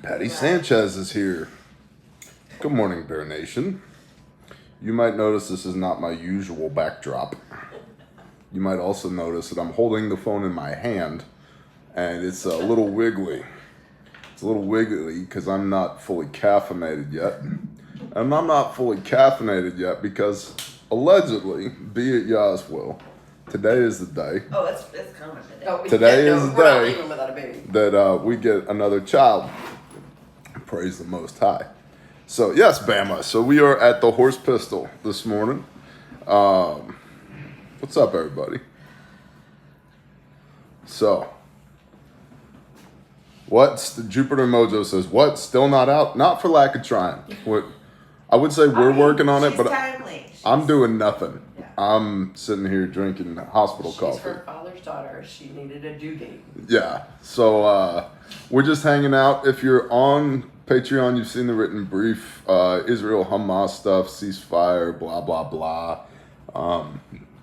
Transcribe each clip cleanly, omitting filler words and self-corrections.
Patty Sanchez is here. Good morning, Bear Nation. You might notice this is not my usual backdrop. You might also notice that I'm holding the phone in my hand and it's a little wiggly. It's a little wiggly because I'm not fully caffeinated yet. And I'm not fully caffeinated yet because allegedly, be it Yah's will, today is the day. Oh, it's coming today. Oh, Today yeah, is no, the we're not day leaving without a baby. that we get another child. Praise the Most High. So yes, Bama. So we are at the Horse Pistol this morning. What's up, everybody? So, what's the Jupiter Mojo says? What? Still not out? Not for lack of trying. What? I would say we're working on it, but timely. I'm doing nothing. Yeah. I'm sitting here drinking hospital She's coffee. her father's daughter. She needed a due date. Yeah. So we're just hanging out. If you're on Patreon, you've seen the written brief. Israel Hamas stuff, ceasefire, blah blah blah.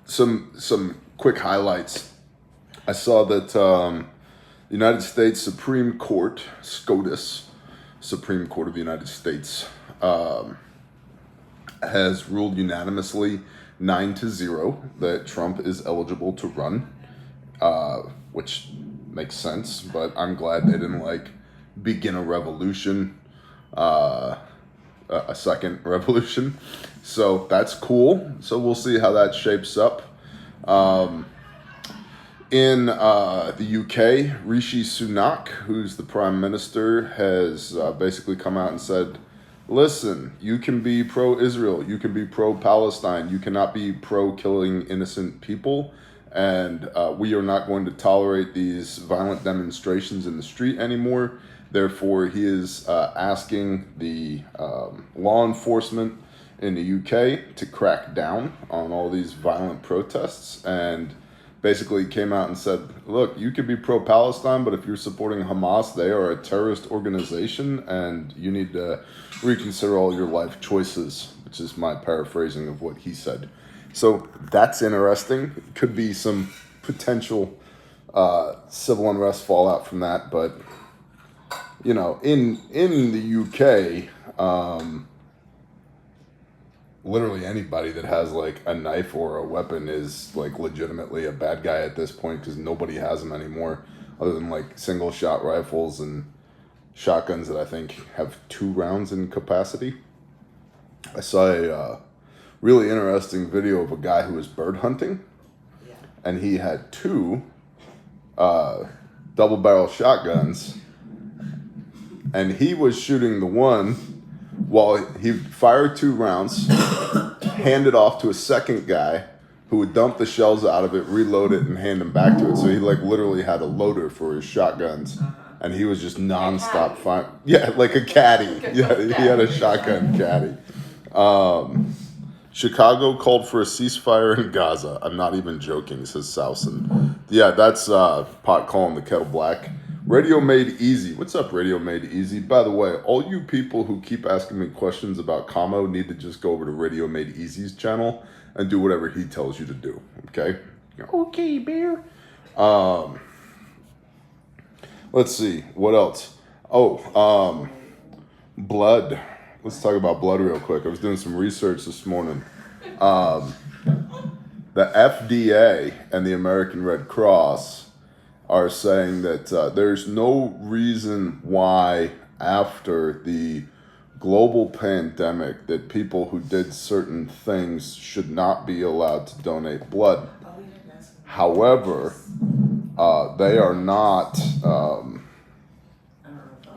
Some quick highlights. I saw that the United States Supreme Court, SCOTUS, Supreme Court of the United States, has ruled unanimously 9-0 that Trump is eligible to run, which makes sense, but I'm glad they didn't begin a revolution, a second revolution. So that's cool. So we'll see how that shapes up. In the UK, Rishi Sunak, who's the prime minister, has basically come out and said, listen, you can be pro-Israel, you can be pro-Palestine, you cannot be pro-killing innocent people, and we are not going to tolerate these violent demonstrations in the street anymore. Therefore, he is asking the law enforcement in the UK to crack down on all these violent protests, and basically came out and said, look, you could be pro-Palestine, but if you're supporting Hamas, they are a terrorist organization, and you need to reconsider all your life choices, which is my paraphrasing of what he said. So that's interesting. Could be some potential civil unrest fallout from that, but you know, in the UK, literally anybody that has a knife or a weapon is legitimately a bad guy at this point, because nobody has them anymore other than single shot rifles and shotguns that I think have 2 rounds in capacity. I saw a really interesting video of a guy who was bird hunting, and he had 2 double barrel shotguns, and he was shooting the one while he fired 2 rounds, handed off to a second guy who would dump the shells out of it, reload it, and hand them back to it. So he literally had a loader for his shotguns, and he was just nonstop firing. Yeah, like a caddy. Yeah, he had a shotgun caddy. Chicago called for a ceasefire in Gaza. I'm not even joking, says Sousen. Yeah, that's pot calling the kettle black. Radio Made Easy. What's up, Radio Made Easy? By the way, all you people who keep asking me questions about Camo need to just go over to Radio Made Easy's channel and do whatever he tells you to do, okay? Okay, Bear. Let's see. What else? Oh, blood. Let's talk about blood real quick. I was doing some research this morning. The FDA and the American Red Cross are saying that there's no reason why after the global pandemic that people who did certain things should not be allowed to donate blood. However, they are not,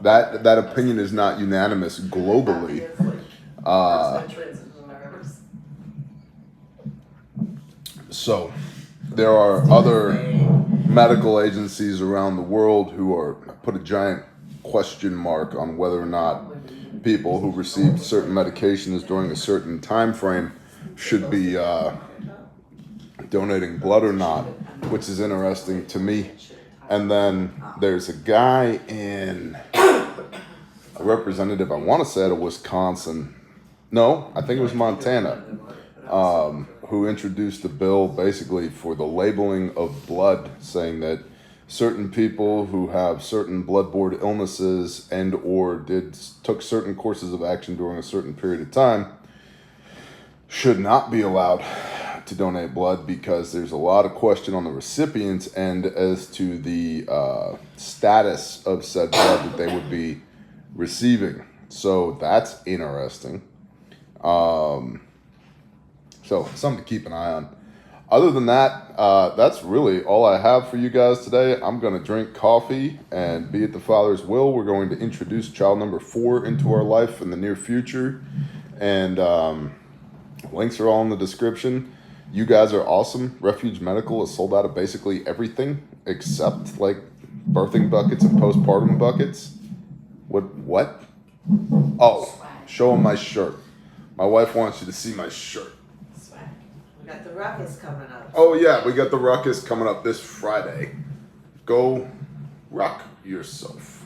that opinion is not unanimous globally. So there are other medical agencies around the world who are put a giant question mark on whether or not people who received certain medications during a certain time frame should be donating blood or not, which is interesting to me. And then there's a guy a representative, I want to say out of Wisconsin. No, I think it was Montana. Who introduced a bill basically for the labeling of blood, saying that certain people who have certain bloodborne illnesses and or took certain courses of action during a certain period of time should not be allowed to donate blood, because there's a lot of question on the recipient's end as to the status of said blood that they would be receiving. So that's interesting. So something to keep an eye on. Other than that, that's really all I have for you guys today. I'm going to drink coffee and be at the Father's will. We're going to introduce child number 4 into our life in the near future. And links are all in the description. You guys are awesome. Refuge Medical is sold out of basically everything except like birthing buckets and postpartum buckets. What? Oh, show them my shirt. My wife wants you to see my shirt. We got the ruckus coming up. Oh yeah, we got the ruckus coming up this Friday. Go ruck yourself.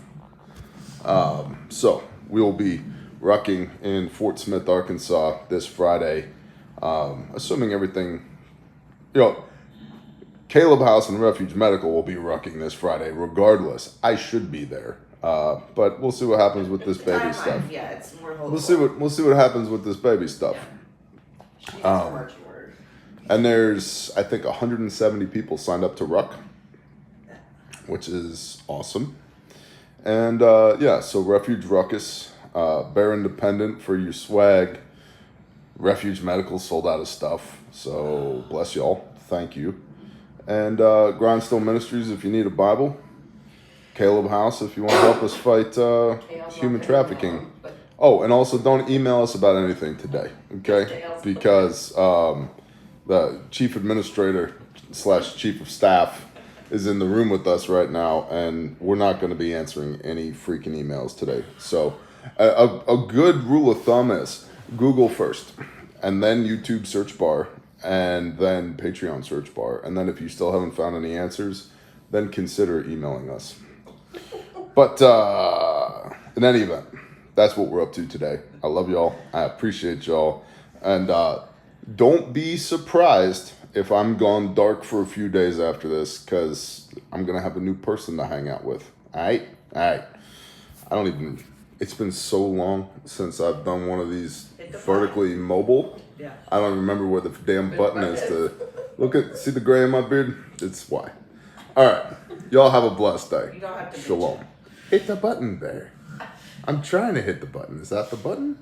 So we'll be rucking in Fort Smith, Arkansas this Friday. Assuming everything, Caleb House and Refuge Medical will be rucking this Friday regardless. I should be there. But we'll see what happens with this baby Timeline, stuff. yeah, it's more hopeful. We'll see what happens with this baby stuff. She has her marching orders. And there's, I think, 170 people signed up to ruck, which is awesome. And so Refuge Ruckus, Bear Independent for your swag. Refuge Medical sold out of stuff, so bless y'all. Thank you. And Grindstone Ministries if you need a Bible. Caleb House if you want to help us fight human trafficking. Oh, and also don't email us about anything today, okay? Because the chief administrator / chief of staff is in the room with us right now, and we're not going to be answering any freaking emails today. So a good rule of thumb is Google first, and then YouTube search bar, and then Patreon search bar. And then if you still haven't found any answers, then consider emailing us. But in any event, that's what we're up to today. I love y'all. I appreciate y'all. And don't be surprised if I'm gone dark for a few days after this, because I'm going to have a new person to hang out with. All right? It's been so long since I've done one of these vertically mobile. Yeah. I don't remember where the damn button is to see the gray in my beard? It's why. All right. Y'all have a blessed day. You don't have to Shalom. Hit the button there. I'm trying to hit the button. Is that the button?